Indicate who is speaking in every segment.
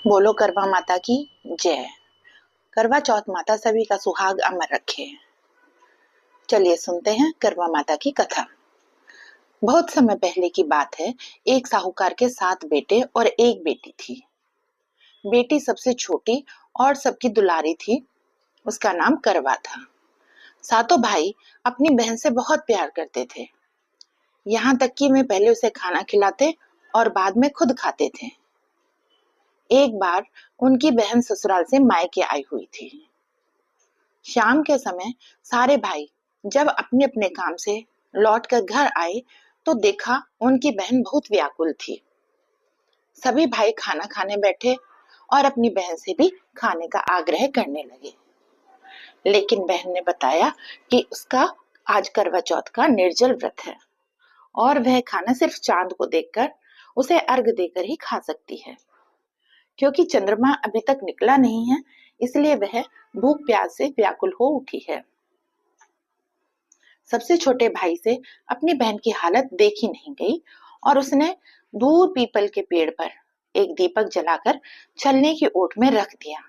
Speaker 1: बोलो करवा माता की जय। करवा चौथ माता सभी का सुहाग अमर रखे। चलिए सुनते हैं करवा माता की कथा। बहुत समय पहले की बात है। एक साहूकार के 7 बेटे और एक बेटी थी। बेटी सबसे छोटी और सबकी दुलारी थी। उसका नाम करवा था। सातों भाई अपनी बहन से बहुत प्यार करते थे, यहाँ तक कि वे पहले उसे खाना खिलाते और बाद में खुद खाते थे। एक बार उनकी बहन ससुराल से मायके आई हुई थी। शाम के समय सारे भाई जब अपने अपने काम से लौटकर घर आए तो देखा उनकी बहन बहुत व्याकुल थी। सभी भाई खाना खाने बैठे और अपनी बहन से भी खाने का आग्रह करने लगे, लेकिन बहन ने बताया कि उसका आज करवा चौथ का निर्जल व्रत है और वह खाना सिर्फ चांद को देखकर उसे अर्घ देकर ही खा सकती है। क्योंकि चंद्रमा अभी तक निकला नहीं है, इसलिए वह भूख प्यास से व्याकुल हो उठी है। सबसे छोटे भाई से अपनी बहन की हालत देखी नहीं गई और उसने दूर पीपल के पेड़ पर एक दीपक जलाकर छलने की ओट में रख दिया।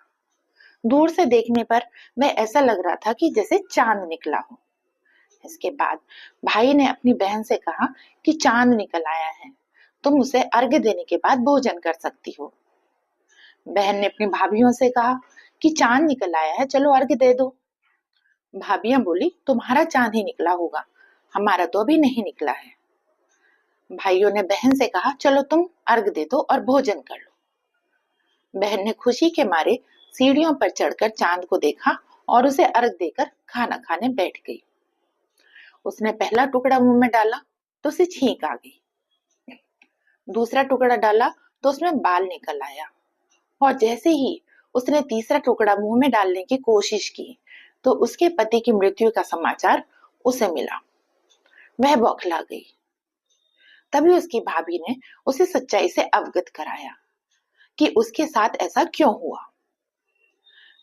Speaker 1: दूर से देखने पर वह ऐसा लग रहा था कि जैसे चांद निकला हो। इसके बाद भाई ने अपनी बहन से कहा कि चांद निकल आया है, तुम उसे अर्घ्य देने के बाद भोजन कर सकती हो। बहन ने अपनी भाभीियों से कहा कि चांद निकल आया है, चलो अर्घ्य दे दो। भाभियां बोली, तुम्हारा चांद ही निकला होगा, हमारा तो अभी नहीं निकला है। भाइयों ने बहन से कहा, चलो तुम अर्घ दे दो और भोजन कर लो। बहन ने खुशी के मारे सीढ़ियों पर चढ़कर चांद को देखा और उसे अर्घ देकर खाना खाने बैठ गई। उसने पहला टुकड़ा मुंह में डाला तो उसे छींक आ गई। दूसरा टुकड़ा डाला तो उसमें बाल निकल आया और जैसे ही उसने तीसरा टुकड़ा मुंह में डालने की कोशिश की तो उसके पति की मृत्यु का समाचार उसे मिला। वह बौखला गई। तभी उसकी भाभी ने उसे सच्चाई से अवगत कराया कि उसके साथ ऐसा क्यों हुआ।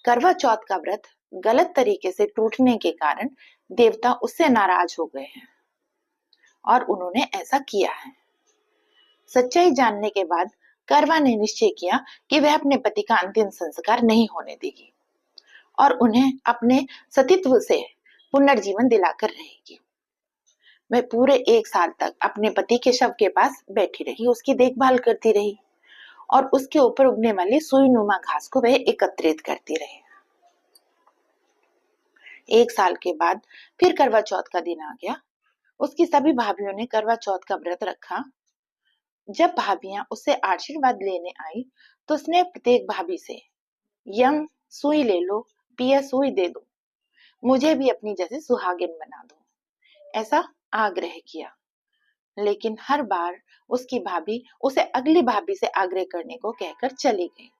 Speaker 1: करवा चौथ का व्रत गलत तरीके से टूटने के कारण देवता उससे नाराज हो गए हैं और उन्होंने ऐसा किया है। सच्चाई जानने के बाद करवा ने निश्चय किया कि वह अपने पति का अंतिम संस्कार नहीं होने देगी और उन्हें अपने सतीत्व से पुनर्जीवन दिलाकर रहेगी। वह पूरे 1 साल तक अपने पति के शव के पास बैठी रही, उसकी देखभाल करती रही और उसके ऊपर उगने वाली सुई नुमा घास को वह एकत्रित करती रही। 1 साल के बाद फिर करवा चौथ का दिन आ गया। उसकी सभी भाभीियों ने करवा चौथ का व्रत रखा। जब भाभियां उससे आशीर्वाद लेने आई तो उसने प्रत्येक भाभी से, यम सुई ले लो, पिया सुई दे दो, मुझे भी अपनी जैसे सुहागिन बना दो, ऐसा आग्रह किया। लेकिन हर बार उसकी भाभी उसे अगली भाभी से आग्रह करने को कहकर चली गई।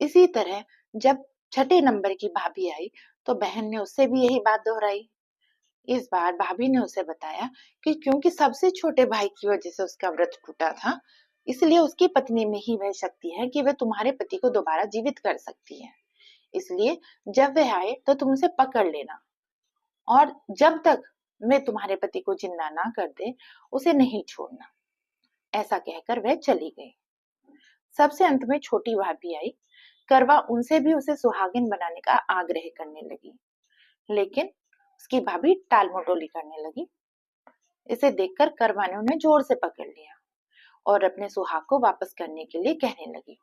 Speaker 1: इसी तरह जब छठे नंबर की भाभी आई तो बहन ने उससे भी यही बात दोहराई। इस बार भाभी ने उसे बताया कि क्योंकि सबसे छोटे भाई की वजह से उसका व्रत टूटा था, इसलिए उसकी पत्नी में ही वह शक्ति है कि वह तुम्हारे पति को दोबारा जीवित कर सकती है। इसलिए जब वह आए तो तुम उसे पकड़ लेना और जब तक मैं तुम्हारे पति को जिंदा ना कर दे उसे नहीं छोड़ना। ऐसा कहकर वह चली गई। सबसे अंत में छोटी भाभी आई। करवा उनसे भी उसे सुहागिन बनाने का आग्रह करने लगी, लेकिन उसकी भाभी टाल मटोली करने लगी। इसे देखकर करवा ने उन्हें जोर से पकड़ लिया और अपने सुहाग को वापस करने के लिए कहने लगी।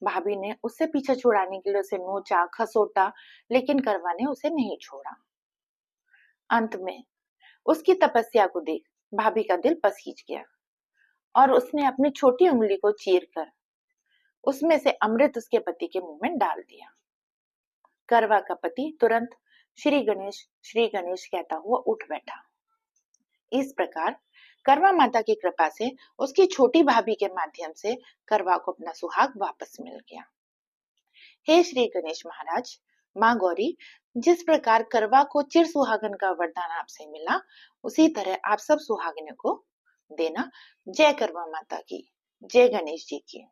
Speaker 1: भाभी ने उससे पीछा छुड़ाने के लिए उसे नोचा, खसोटा, लेकिन करवा ने उसे नहीं छोड़ा। अंत में उसकी तपस्या को देख भाभी का दिल पसीज गया और उसने अपनी छोटी उंगली को चीरकर उसमें से अमृत उसके पति के मुंह में डाल दिया। करवा का पति तुरंत श्री गणेश कहता हुआ उठ बैठा। इस प्रकार करवा माता की कृपा से उसकी छोटी भाभी के माध्यम से करवा को अपना सुहाग वापस मिल गया। हे श्री गणेश महाराज, माँ गौरी, जिस प्रकार करवा को चिर सुहागन का वरदान आपसे मिला, उसी तरह आप सब सुहागिनों को देना। जय करवा माता की, जय गणेश जी की।